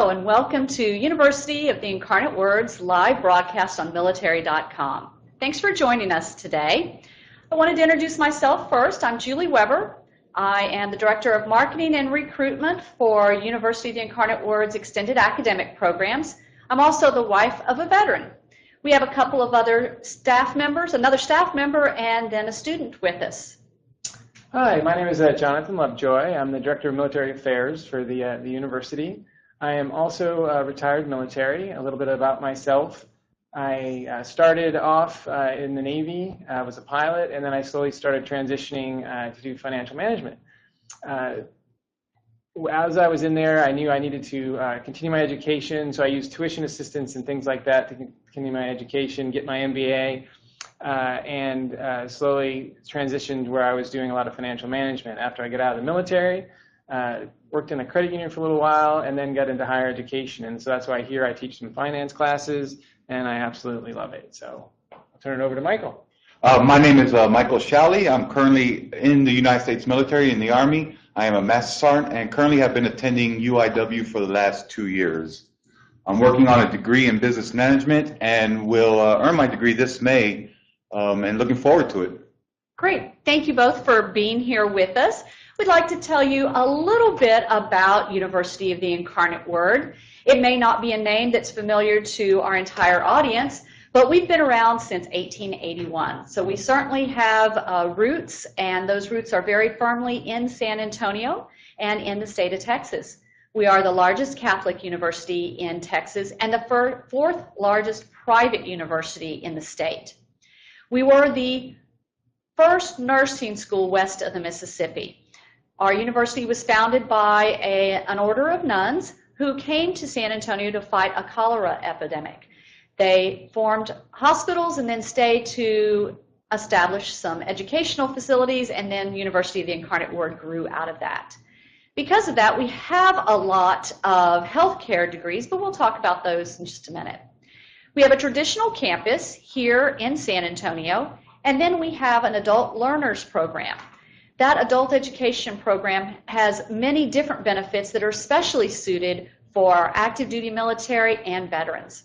Hello and welcome to University of the Incarnate Word's live broadcast on military.com. Thanks for joining us today. I wanted to introduce myself first. I'm Julie Weber. I am the Director of Marketing and Recruitment for University of the Incarnate Word's extended academic programs. I'm also the wife of a veteran. We have a couple of other staff members, another staff member, and then a student with us. Hi, my name is Jonathan Lovejoy. I'm the Director of Military Affairs for the university. I am also retired military. A little bit about myself. I started off in the Navy, was a pilot, and then I slowly started transitioning to do financial management. As I was in there, I knew I needed to continue my education, so I used tuition assistance and things like that to continue my education, get my MBA, and slowly transitioned where I was doing a lot of financial management. After I got out of the military, worked in a credit union for a little while, and then got into higher education. And so that's why here I teach some finance classes, and I absolutely love it. So I'll turn it over to Michael. My name is Michael Shalley. I'm currently in the United States military in the Army. I am a Master Sergeant and currently have been attending UIW for the last 2 years. I'm working on a degree in business management and will earn my degree this May, and looking forward to it. Great. Thank you both for being here with us. We'd like to tell you a little bit about University of the Incarnate Word. It may not be a name that's familiar to our entire audience, but we've been around since 1881. So we certainly have roots, and those roots are very firmly in San Antonio and in the state of Texas. We are the largest Catholic university in Texas and the fourth largest private university in the state. We were the first nursing school west of the Mississippi. Our university was founded by an order of nuns who came to San Antonio to fight a cholera epidemic. They formed hospitals and then stayed to establish some educational facilities, and then University of the Incarnate Word grew out of that. Because of that, we have a lot of healthcare degrees, but we'll talk about those in just a minute. We have a traditional campus here in San Antonio, and then we have an adult learners program. That adult education program has many different benefits that are especially suited for our active duty military and veterans.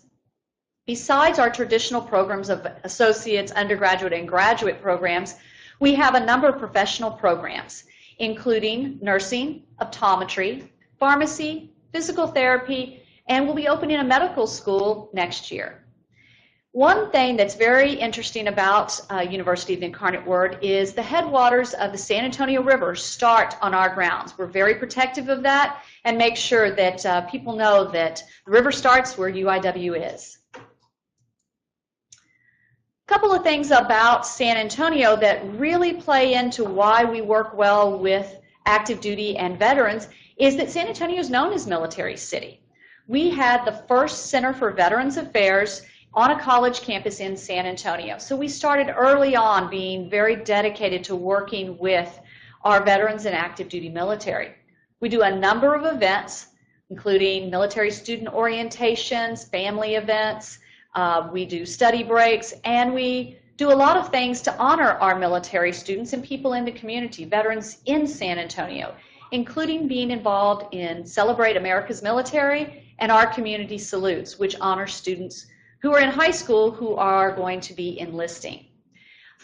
Besides our traditional programs of associates, undergraduate, and graduate programs, we have a number of professional programs, including nursing, optometry, pharmacy, physical therapy, and we'll be opening a medical school next year. One thing that's very interesting about University of the Incarnate Word is the headwaters of the San Antonio River start on our grounds. We're very protective of that and make sure that people know that the river starts where UIW is. A couple of things about San Antonio that really play into why we work well with active duty and veterans is that San Antonio is known as Military City. We had the first Center for Veterans Affairs on a college campus in San Antonio. So we started early on being very dedicated to working with our veterans and active duty military. We do a number of events, including military student orientations, family events, we do study breaks, and we do a lot of things to honor our military students and people in the community, veterans in San Antonio, including being involved in Celebrate America's Military and our community salutes, which honor students who are in high school who are going to be enlisting.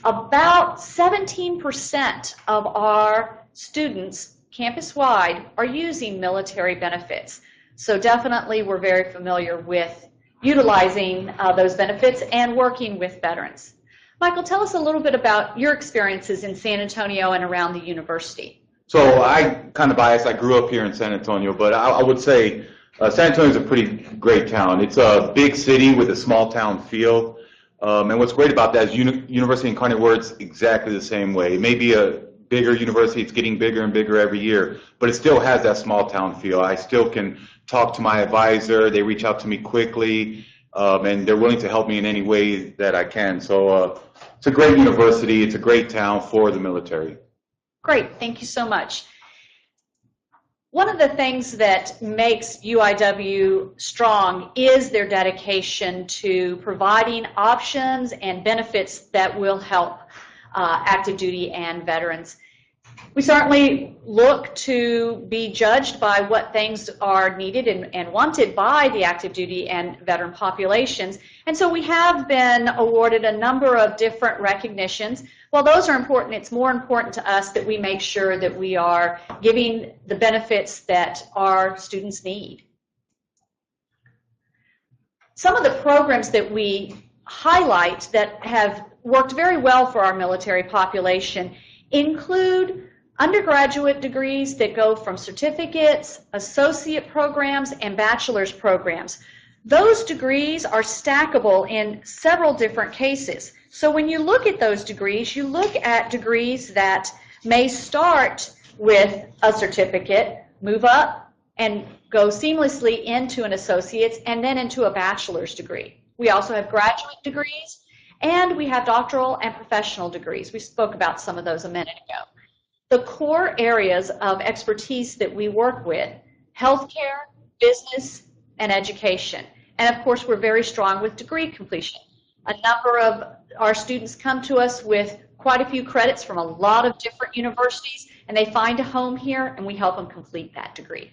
About 17% of our students campus-wide are using military benefits. So definitely we're very familiar with utilizing those benefits and working with veterans. Michael, tell us a little bit about your experiences in San Antonio and around the university. So I kind of biased. I grew up here in San Antonio, but I would say San Antonio is a pretty great town. It's a big city with a small town feel. And what's great about that is University of Incarnate Word's exactly the same way. It may be a bigger university, it's getting bigger and bigger every year, but it still has that small town feel. I still can talk to my advisor, they reach out to me quickly, and they're willing to help me in any way that I can. So it's a great university, it's a great town for the military. Great, thank you so much. One of the things that makes UIW strong is their dedication to providing options and benefits that will help active duty and veterans. We certainly look to be judged by what things are needed and wanted by the active duty and veteran populations. And so we have been awarded a number of different recognitions. While those are important, it's more important to us that we make sure that we are giving the benefits that our students need. Some of the programs that we highlight that have worked very well for our military population include undergraduate degrees that go from certificates, associate programs, and bachelor's programs. Those degrees are stackable in several different cases. So when you look at those degrees, you look at degrees that may start with a certificate, move up, and go seamlessly into an associate's and then into a bachelor's degree. We also have graduate degrees, and we have doctoral and professional degrees. We spoke about some of those a minute ago. The core areas of expertise that we work with: healthcare, business, and education. And of course, we're very strong with degree completion. A number of our students come to us with quite a few credits from a lot of different universities, and they find a home here, and we help them complete that degree.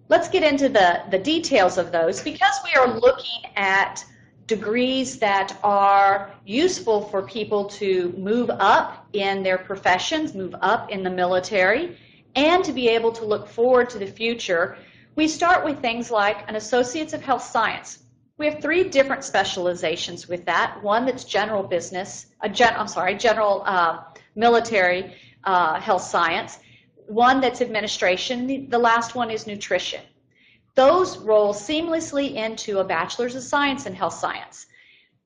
Let's get into the details of those. Because we are looking at degrees that are useful for people to move up in their professions, move up in the military, and to be able to look forward to the future, we start with things like an Associates of Health Science. We have 3 different specializations with that. One that's general business, general military health science. One that's administration. The last one is nutrition. Those roll seamlessly into a Bachelor's of Science in Health Science.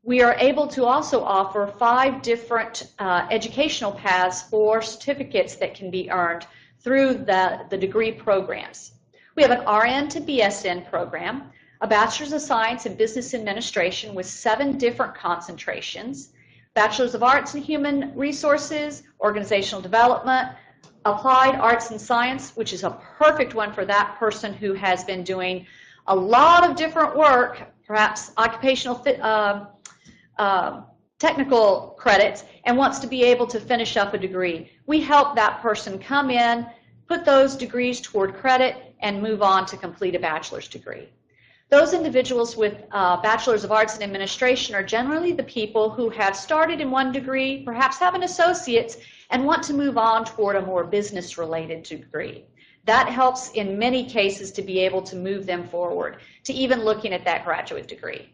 We are able to also offer 5 different educational paths for certificates that can be earned through the degree programs. We have an RN to BSN program, a Bachelor's of Science in Business Administration with 7 different concentrations, Bachelor's of Arts in Human Resources, Organizational Development, Applied Arts and Science, which is a perfect one for that person who has been doing a lot of different work, perhaps occupational technical credits, and wants to be able to finish up a degree. We help that person come in, put those degrees toward credit, and move on to complete a bachelor's degree. Those individuals with Bachelor's of Arts in Administration are generally the people who have started in one degree, perhaps have an associate's, and want to move on toward a more business-related degree. That helps in many cases to be able to move them forward to even looking at that graduate degree.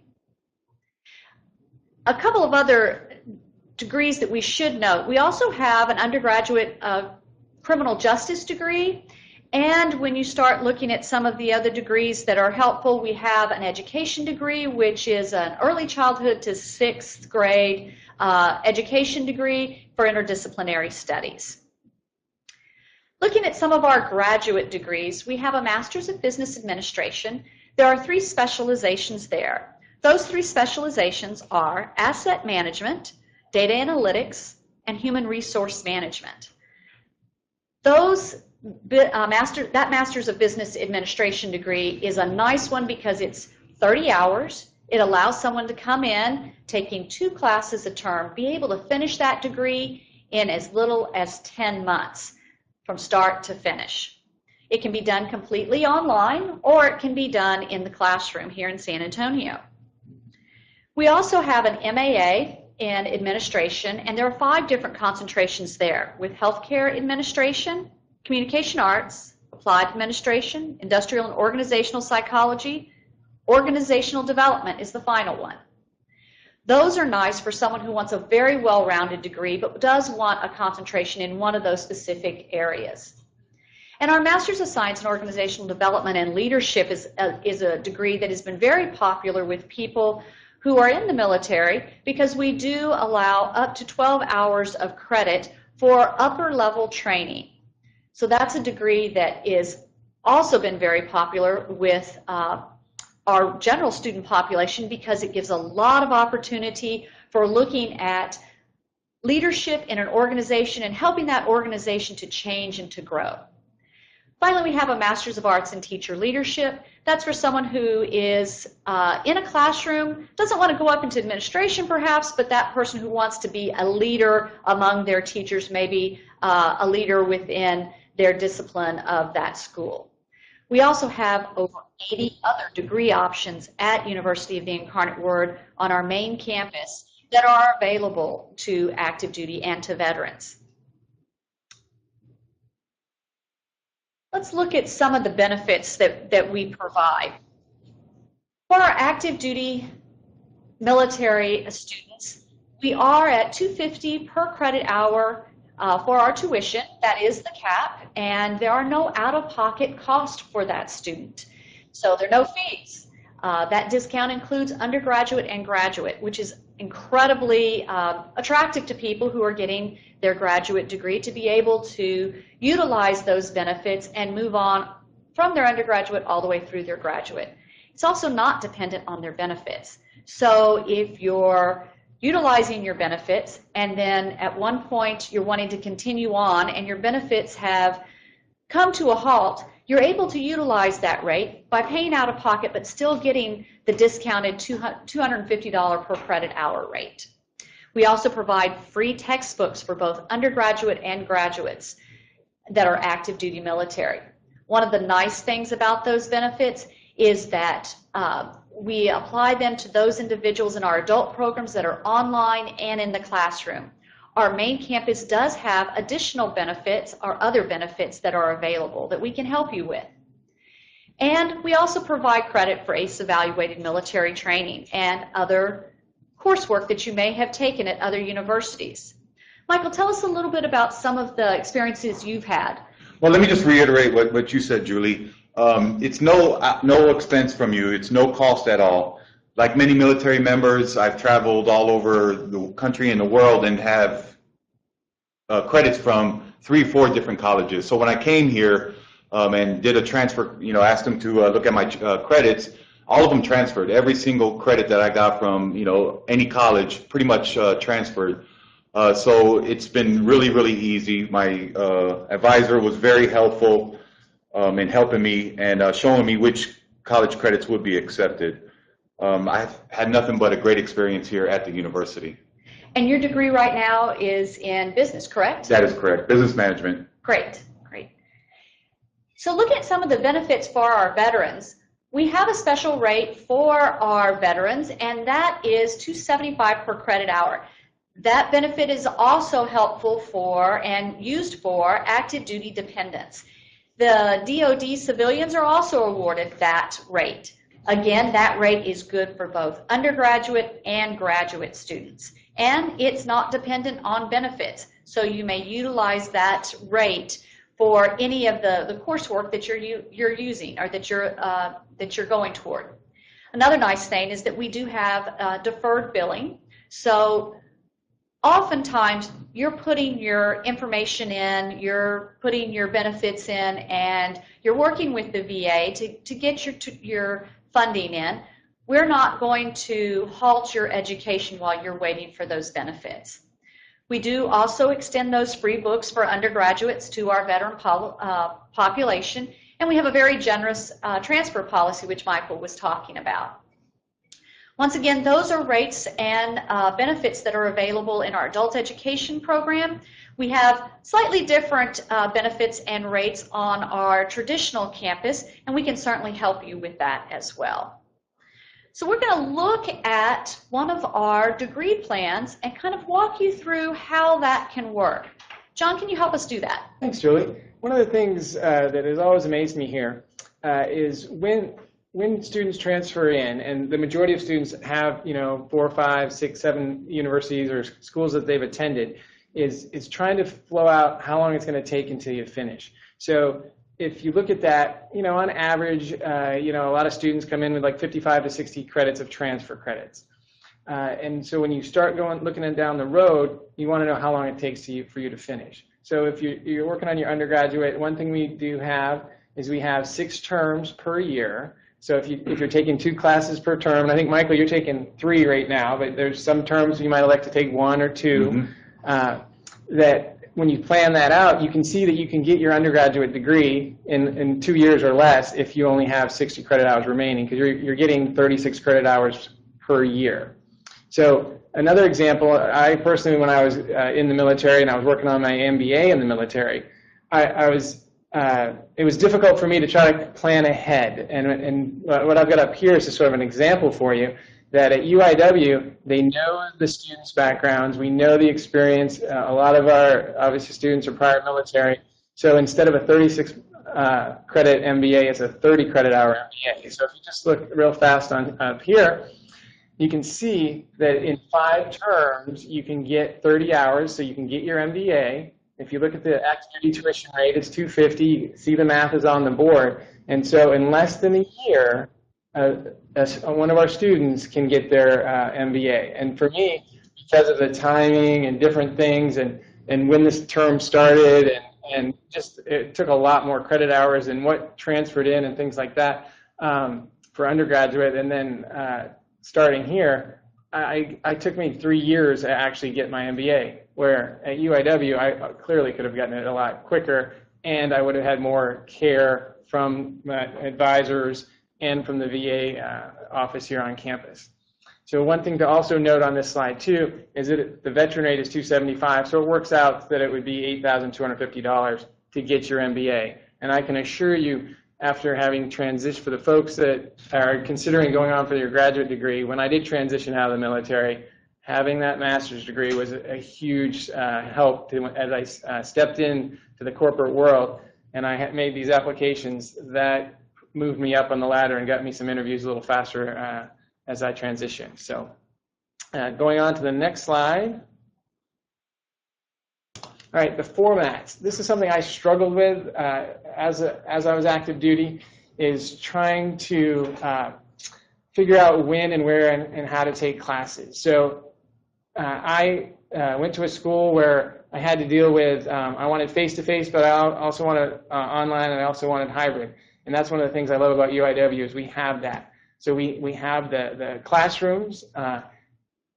A couple of other degrees that we should note: we also have an undergraduate criminal justice degree, and when you start looking at some of the other degrees that are helpful, we have an education degree, which is an early childhood to 6th grade education degree for interdisciplinary studies. Looking at some of our graduate degrees, we have a Master's of Business Administration. There are 3 specializations there. Those 3 specializations are Asset Management, Data Analytics, and Human Resource Management. That Master's of Business Administration degree is a nice one because it's 30 hours. It allows someone to come in, taking 2 classes a term, be able to finish that degree in as little as 10 months from start to finish. It can be done completely online, or it can be done in the classroom here in San Antonio. We also have an MAA in Administration, and there are 5 different concentrations there, with Healthcare Administration, Communication Arts, Applied Administration, Industrial and Organizational Psychology. Organizational Development is the final one. Those are nice for someone who wants a very well-rounded degree but does want a concentration in one of those specific areas. And our Master's of Science in Organizational Development and Leadership is a degree that has been very popular with people who are in the military, because we do allow up to 12 hours of credit for upper-level training. So that's a degree that is also been very popular with our general student population, because it gives a lot of opportunity for looking at leadership in an organization and helping that organization to change and to grow. Finally, we have a Master's of Arts in Teacher Leadership. That's for someone who is in a classroom, doesn't want to go up into administration perhaps, but that person who wants to be a leader among their teachers, maybe a leader within their discipline of that school. We also have over 80 other degree options at University of the Incarnate Word on our main campus that are available to active duty and to veterans. Let's look at some of the benefits that we provide. For our active duty military students, we are at $250 per credit hour for our tuition. That is the cap, and there are no out-of-pocket costs for that student. So there are no fees. That discount includes undergraduate and graduate, which is incredibly attractive to people who are getting their graduate degree to be able to utilize those benefits and move on from their undergraduate all the way through their graduate. It's also not dependent on their benefits. So if you're utilizing your benefits and then at one point you're wanting to continue on and your benefits have come to a halt, you're able to utilize that rate by paying out of pocket but still getting the discounted $250 per credit hour rate. We also provide free textbooks for both undergraduate and graduates that are active duty military. One of the nice things about those benefits is that we apply them to those individuals in our adult programs that are online and in the classroom. Our main campus does have additional benefits or other benefits that are available that we can help you with. And we also provide credit for ACE evaluated military training and other coursework that you may have taken at other universities. Michael, tell us a little bit about some of the experiences you've had. Well, let me just reiterate what you said, Julie. It's no expense from you. It's no cost at all. Like many military members, I've traveled all over the country and the world and have credits from 3 or 4 different colleges. So when I came here and did a transfer, asked them to look at my credits, all of them transferred. Every single credit that I got from, any college pretty much transferred. So it's been really, really easy. My advisor was very helpful in helping me and showing me which college credits would be accepted. I've had nothing but a great experience here at the university. And your degree right now is in business, correct? That is correct. Business management. Great, great. So looking at some of the benefits for our veterans, we have a special rate for our veterans, and that is $275 per credit hour. That benefit is also helpful for and used for active duty dependents. The DoD civilians are also awarded that rate. Again, that rate is good for both undergraduate and graduate students. And it's not dependent on benefits, so you may utilize that rate for any of the coursework that you're using or that you're going toward. Another nice thing is that we do have deferred billing. So oftentimes you're putting your information in, you're putting your benefits in, and you're working with the VA to get your funding in. We're not going to halt your education while you're waiting for those benefits. We do also extend those free books for undergraduates to our veteran population, and we have a very generous transfer policy, which Michael was talking about. Once again, those are rates and benefits that are available in our adult education program. We have slightly different benefits and rates on our traditional campus, and we can certainly help you with that as well. So we're going to look at one of our degree plans and kind of walk you through how that can work. John, can you help us do that? Thanks, Julie. One of the things that has always amazed me here is when students transfer in, and the majority of students have 4, 5, 6, 7 universities or schools that they've attended, is trying to flow out how long it's going to take until you finish. So if you look at that, on average, a lot of students come in with like 55 to 60 credits of transfer credits. And so when you start looking down the road, you want to know how long it takes for you to finish. So if you're working on your undergraduate, one thing we do have is we have 6 terms per year. So if you're taking 2 classes per term, and I think, Michael, you're taking 3 right now, but there's some terms you might elect to take 1 or 2, that when you plan that out, you can see that you can get your undergraduate degree in 2 years or less if you only have 60 credit hours remaining, because you're getting 36 credit hours per year. So another example, I personally, when I was in the military and I was working on my MBA in the military, it was difficult for me to try to plan ahead. And what I've got up here is just sort of an example for you, that at UIW, they know the students' backgrounds, we know the experience. A lot of our, obviously, students are prior military. So instead of a 36 credit MBA, it's a 30 credit hour MBA. So if you just look real fast on up here, you can see that in 5 terms, you can get 30 hours, so you can get your MBA. If you look at the active duty tuition rate, it's $250. You can see the math is on the board. And so in less than a year, one of our students can get their MBA. And for me, because of the timing and different things and when this term started and just it took a lot more credit hours and what transferred in and things like that for undergraduate, and then starting here, it took me 3 years to actually get my MBA, where at UIW I clearly could have gotten it a lot quicker, and I would have had more care from my advisors and from the VA office here on campus. So one thing to also note on this slide too is that the veteran rate is $275, so it works out that it would be $8,250 to get your MBA. And I can assure you, after having transitioned, for the folks that are considering going on for their graduate degree, when I did transition out of the military, having that master's degree was a huge help as I stepped into the corporate world and I had made these applications. That moved me up on the ladder and got me some interviews a little faster as I transitioned. So going on to the next slide. All right, the formats. This is something I struggled with as I was active duty, is trying to figure out when and where and how to take classes. So I went to a school where I had to deal with, I wanted face-to-face, but I also wanted online, and I also wanted hybrid. And that's one of the things I love about UIW is we have that. So we have the classrooms.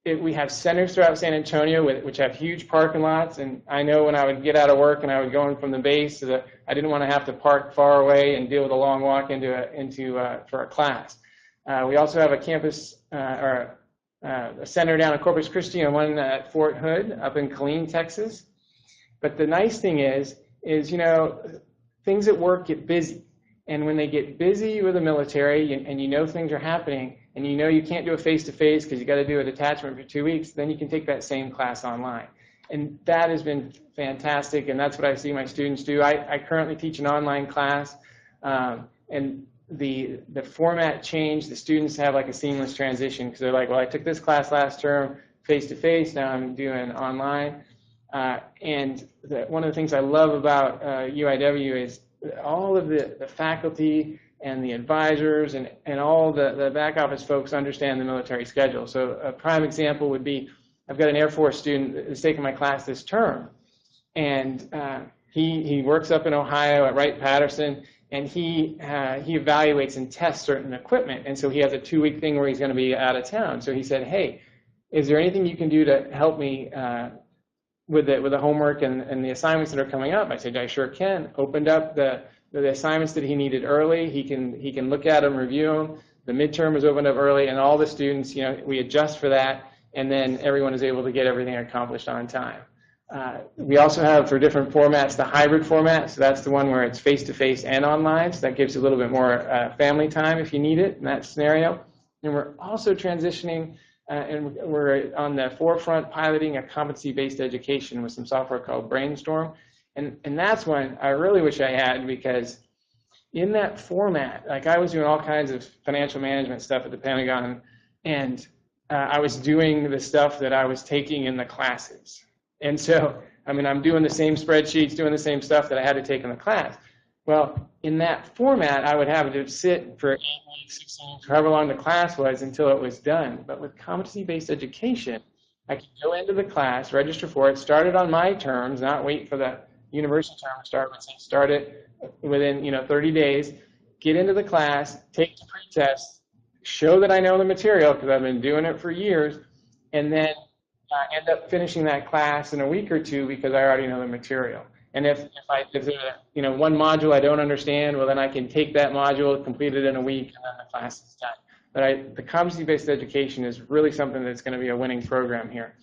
We have centers throughout San Antonio which have huge parking lots. And I know when I would get out of work and I would go in from the base, I didn't want to have to park far away and deal with a long walk for a class. We also have a campus or a center down in Corpus Christi and one at Fort Hood up in Killeen, Texas. But the nice thing is things at work get busy. And when they get busy with the military and things are happening and you can't do a face-to-face because you got to do a detachment for 2 weeks, then you can take that same class online. And that has been fantastic, and that's what I see my students do. I currently teach an online class, and the format changed. The students have like a seamless transition because they're like, well, I took this class last term face-to-face, now I'm doing online. And one of the things I love about UIW is all of the faculty and the advisors and all the back office folks understand the military schedule. So a prime example would be, I've got an Air Force student that's taking my class this term, and he works up in Ohio at Wright-Patterson, and he evaluates and tests certain equipment, and so he has a 2-week thing where he's going to be out of town. So he said, hey, is there anything you can do to help me with the homework and the assignments that are coming up? I said, I sure can. Opened up the assignments that he needed early. He can look at them, review them. The midterm was opened up early, and all the students, we adjust for that, and then everyone is able to get everything accomplished on time. We also have, for different formats, the hybrid format. So that's the one where it's face-to-face and online. So that gives you a little bit more family time if you need it in that scenario. And we're also transitioning, and we're on the forefront piloting a competency-based education with some software called Brainstorm. And that's one I really wish I had, because in that format, like I was doing all kinds of financial management stuff at the Pentagon, and I was doing the stuff that I was taking in the classes. And so, I'm doing the same spreadsheets, doing the same stuff that I had to take in the class. Well, in that format, I would have to sit for 8 weeks, 16 weeks, however long the class was until it was done. But with competency-based education, I could go into the class, register for it, start it on my terms, not wait for the university term to start, but say start it within 30 days, get into the class, take the pretest, show that I know the material because I've been doing it for years, and then end up finishing that class in a week or two because I already know the material. And if there's one module I don't understand, well, then I can take that module, complete it in a week, and then the class is done. But the competency-based education is really something that's going to be a winning program here.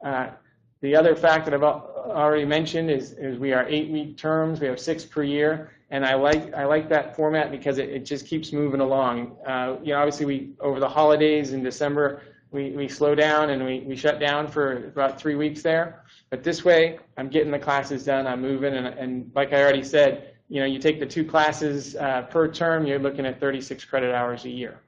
The other fact that I've already mentioned is we are 8-week terms. We have 6 per year, and I like that format because it just keeps moving along. Obviously over the holidays in December, we slow down and we shut down for about 3 weeks there. But this way, I'm getting the classes done, I'm moving, and like I already said, you take the 2 classes per term, you're looking at 36 credit hours a year.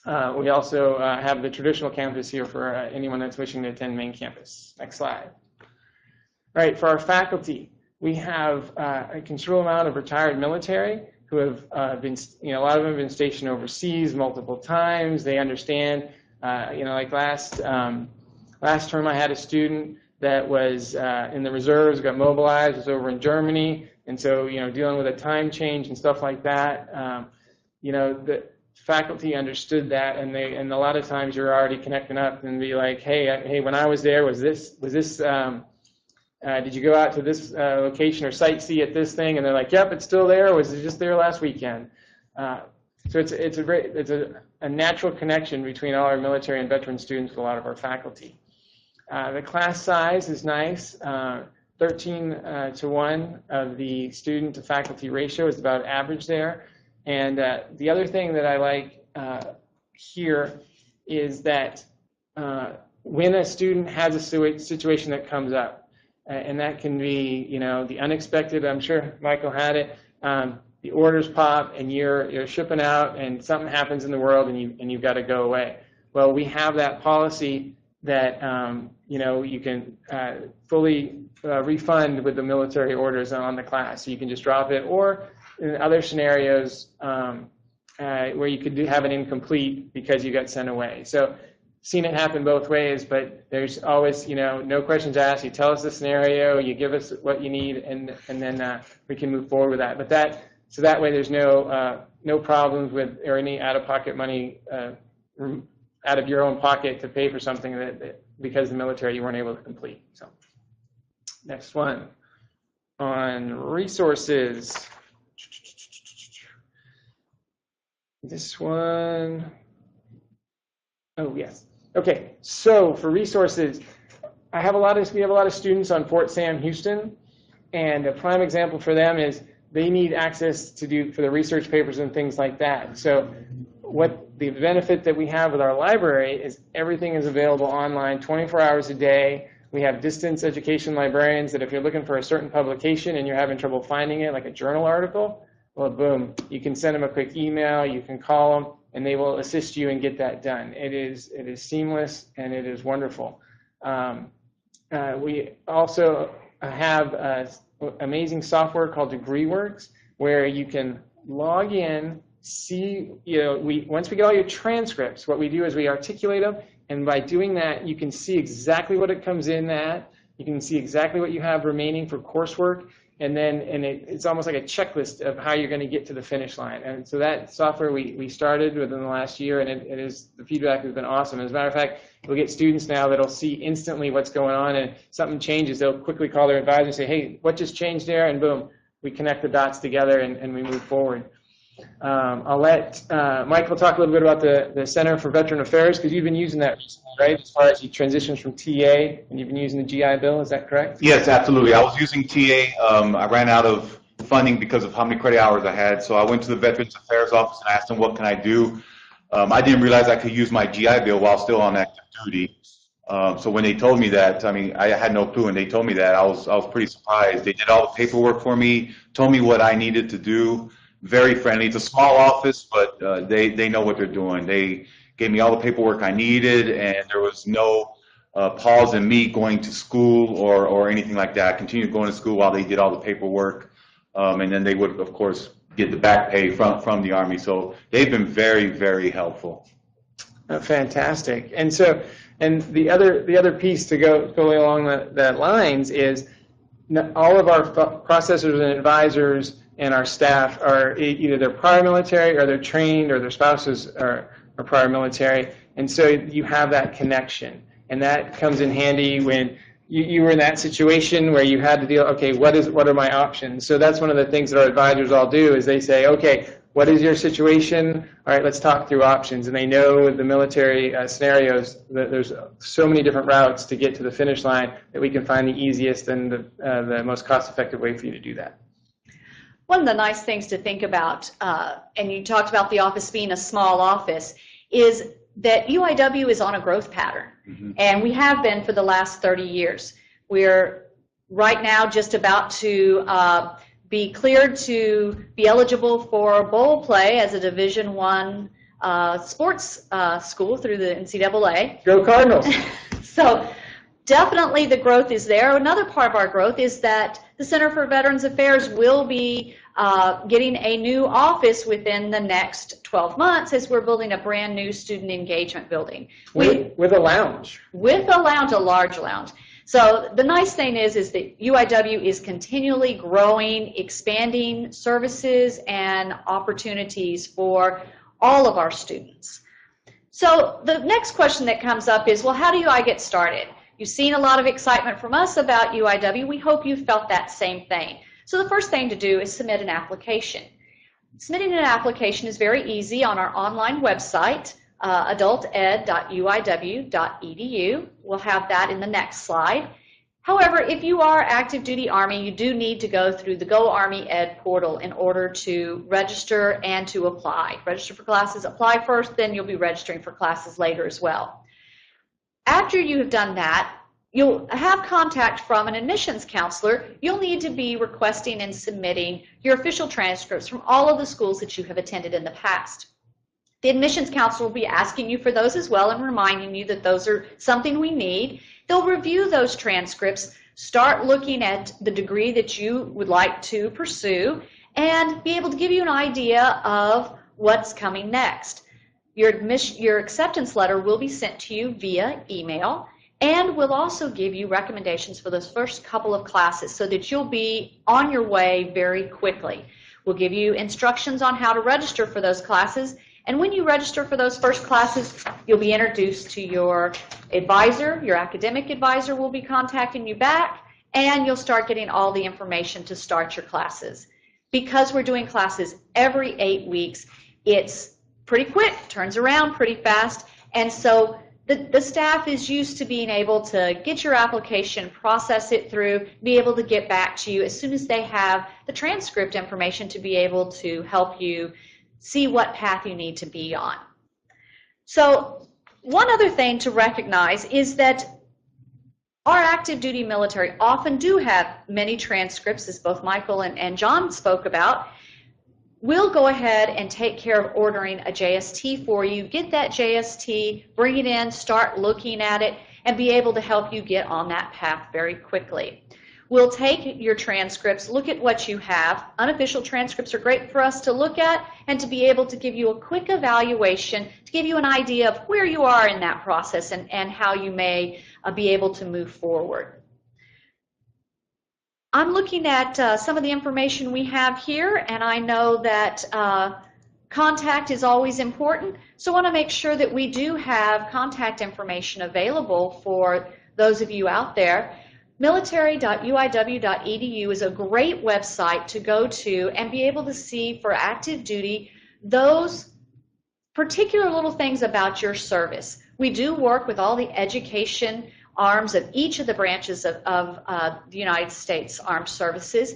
We also have the traditional campus here for anyone that's wishing to attend main campus. Next slide. All right, for our faculty, we have a considerable amount of retired military who have been, a lot of them have been stationed overseas multiple times. They understand, like last term I had a student that was in the reserves, got mobilized, was over in Germany, and so, dealing with a time change and stuff like that, the faculty understood that, and a lot of times you're already connecting up and be like, hey, when I was there, was this did you go out to this location or sightsee at this thing? And they're like, yep, it's still there. Or was it just there last weekend? So it's a natural connection between all our military and veteran students with a lot of our faculty. The class size is nice. 13 to 1 of the student to faculty ratio is about average there. And the other thing that I like here is that when a student has a situation that comes up, and that can be, the unexpected, I'm sure Michael had it, the orders pop and you're shipping out and something happens in the world and you've got to go away. Well, we have that policy that, you can fully refund with the military orders on the class. So you can just drop it, or in other scenarios where you could have an incomplete because you got sent away. So seen it happen both ways, but there's always, no questions asked. You tell us the scenario, you give us what you need, and then we can move forward with that. But that way there's no problems with, or any out-of-pocket money out of your own pocket to pay for something that because the military you weren't able to complete. So next one on resources. This one, oh yes. Okay, so for resources, we have a lot of students on Fort Sam Houston, and a prime example for them is they need access for the research papers and things like that. So what the benefit that we have with our library is everything is available online 24 hours a day. We have distance education librarians that if you're looking for a certain publication and you're having trouble finding it, like a journal article, well, boom, you can send them a quick email, you can call them, and they will assist you and get that done. It is seamless and it is wonderful. We also have amazing software called DegreeWorks, where you can log in, see, once we get all your transcripts, what we do is we articulate them, and by doing that, you can see exactly what it comes in at, you can see exactly what you have remaining for coursework, and then it's almost like a checklist of how you're going to get to the finish line. And so that software we started within the last year, and the feedback has been awesome. As a matter of fact, we'll get students now that'll see instantly what's going on, and something changes, they'll quickly call their advisor and say, hey, what just changed there? And boom, we connect the dots together and we move forward. I'll let Michael talk a little bit about the Center for Veteran Affairs, because you've been using that recently, right? As far as you transitioned from TA, and you've been using the GI Bill, is that correct? Yes, absolutely. I was using TA. I ran out of funding because of how many credit hours I had, so I went to the Veterans Affairs office and asked them what can I do. I didn't realize I could use my GI Bill while still on active duty. So when they told me that, I had no clue, and they told me that, I was pretty surprised. They did all the paperwork for me, told me what I needed to do. Very friendly. It's a small office, but they know what they're doing. They gave me all the paperwork I needed, and there was no pause in me going to school or anything like that. I continued going to school while they did all the paperwork, and then they would, of course, get the back pay from the Army. So they've been very, very helpful. Fantastic. And so, the other piece to go along that lines is all of our processors and advisors and our staff are either they're prior military or they're trained or their spouses are prior military, and so you have that connection. And that comes in handy when you were in that situation where you had to deal, okay, what are my options? So that's one of the things that our advisors all do is they say, okay, what is your situation? All right, let's talk through options. And they know the military scenarios that there's so many different routes to get to the finish line that we can find the easiest and the most cost-effective way for you to do that. One of the nice things to think about, and you talked about the office being a small office, is that UIW is on a growth pattern, and we have been for the last 30 years. We're right now just about to be cleared to be eligible for bowl play as a Division I sports school through the NCAA. Go Cardinals! So definitely the growth is there. Another part of our growth is that the Center for Veterans Affairs will be getting a new office within the next 12 months as we're building a brand new student engagement building. With a lounge. With a lounge, a large lounge. So the nice thing is that UIW is continually growing, expanding services and opportunities for all of our students. So the next question that comes up is, well, how do I get started? You've seen a lot of excitement from us about UIW. We hope you felt that same thing. So the first thing to do is submit an application. Submitting an application is very easy on our online website, adulted.uiw.edu. We'll have that in the next slide. However, if you are active duty Army, you do need to go through the Go Army Ed portal in order to register and to apply. Register for classes, apply first, then you'll be registering for classes later as well. After you have done that, you'll have contact from an admissions counselor. You'll need to be requesting and submitting your official transcripts from all of the schools that you have attended in the past. The admissions counselor will be asking you for those as well and reminding you that those are something we need. They'll review those transcripts, start looking at the degree that you would like to pursue, and be able to give you an idea of what's coming next. Your acceptance letter will be sent to you via email, and we'll also give you recommendations for those first couple of classes so that you'll be on your way very quickly. We'll give you instructions on how to register for those classes, and when you register for those first classes, you'll be introduced to your advisor. Your academic advisor will be contacting you back, and you'll start getting all the information to start your classes. Because we're doing classes every 8 weeks, it's pretty quick, turns around pretty fast, and so the staff is used to being able to get your application, process it through, be able to get back to you as soon as they have the transcript information to be able to help you see what path you need to be on. So one other thing to recognize is that our active duty military often do have many transcripts, as both Michael and John spoke about. We'll go ahead and take care of ordering a JST for you, get that JST, bring it in, start looking at it, and be able to help you get on that path very quickly. We'll take your transcripts, look at what you have. Unofficial transcripts are great for us to look at and to be able to give you a quick evaluation, to give you an idea of where you are in that process and how you may be able to move forward. I'm looking at some of the information we have here, and I know that contact is always important, so I want to make sure that we do have contact information available for those of you out there. Military.uiw.edu is a great website to go to and be able to see for active duty those particular little things about your service. We do work with all the education arms of each of the branches of the United States Armed Services,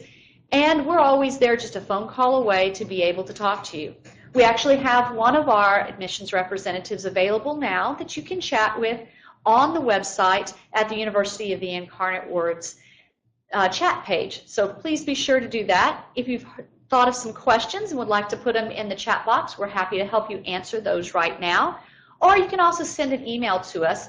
and we're always there just a phone call away to be able to talk to you. We actually have one of our admissions representatives available now that you can chat with on the website at the University of the Incarnate Word's chat page. So please be sure to do that. If you've thought of some questions and would like to put them in the chat box, we're happy to help you answer those right now. Or you can also send an email to us.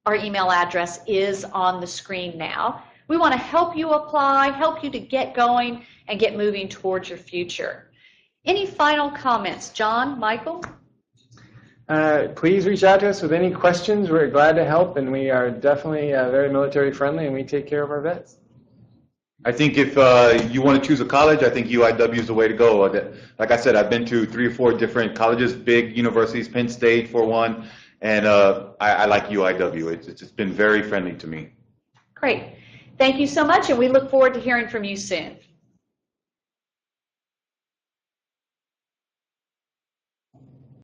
Our email address is on the screen now. We want to help you apply, help you to get going and get moving towards your future. Any final comments? John, Michael? Please reach out to us with any questions. We're glad to help, and we are definitely very military friendly, and we take care of our vets. I think if you want to choose a college, I think UIW is the way to go. Like I said, I've been to 3 or 4 different colleges, big universities, Penn State for one, and I like UIW. It's been very friendly to me. Great. Thank you so much, and we look forward to hearing from you soon.